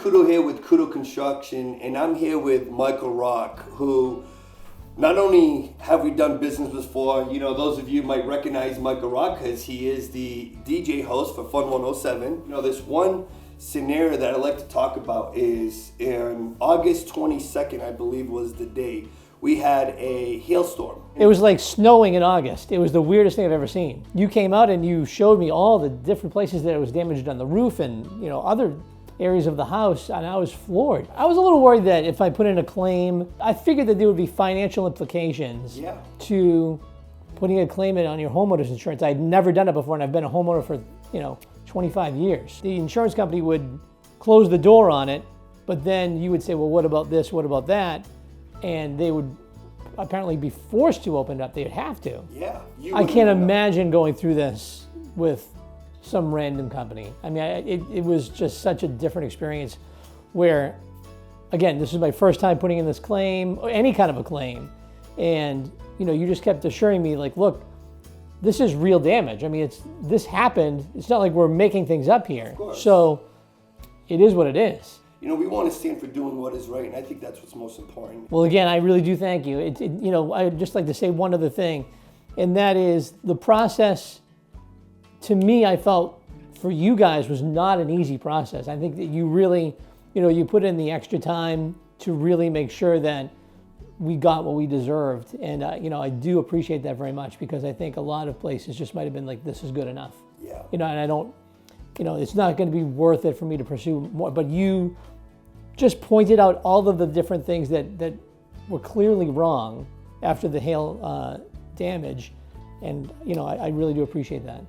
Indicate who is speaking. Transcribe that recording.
Speaker 1: Couto here with Couto Construction, and I'm here with Michael Rock, who not only have we done business before, you know, those of you might recognize Michael Rock because he is the DJ host for Fun 107. You know, this one scenario that I'd like to talk about is in August 22nd, I believe was the date, we had a hailstorm.
Speaker 2: It was like snowing in August. It was the weirdest thing I've ever seen. You came out and you showed me all the different places that it was damaged on the roof and, you know, other areas of the house, and I was floored. I was a little worried that if I put in a claim, I figured that there would be financial implications to putting a claim in on your homeowner's insurance. I'd never done it before, and I've been a homeowner for, 25 years. The insurance company would close the door on it, but then you would say, well, what about this, what about that? And they would apparently be forced to open it up. They'd have to.
Speaker 1: Yeah.
Speaker 2: I can't imagine going through this with some random company. I mean, it was just such a different experience where, again, this is my first time putting in this claim, or any kind of a claim. And, you just kept assuring me, like, look, this is real damage. I mean, this happened. It's not like we're making things up here.
Speaker 1: Of course.
Speaker 2: So it is what it is.
Speaker 1: We want to stand for doing what is right, and I think that's what's most important.
Speaker 2: Well, again, I really do thank you. I'd just like to say one other thing, and that is the process, to me, I felt for you guys was not an easy process. I think that you really, you put in the extra time to really make sure that we got what we deserved. And, I do appreciate that very much, because I think a lot of places just might have been like, this is good enough.
Speaker 1: Yeah.
Speaker 2: And I don't, it's not going to be worth it for me to pursue more, but you just pointed out all of the different things that were clearly wrong after the hail damage. And, I really do appreciate that.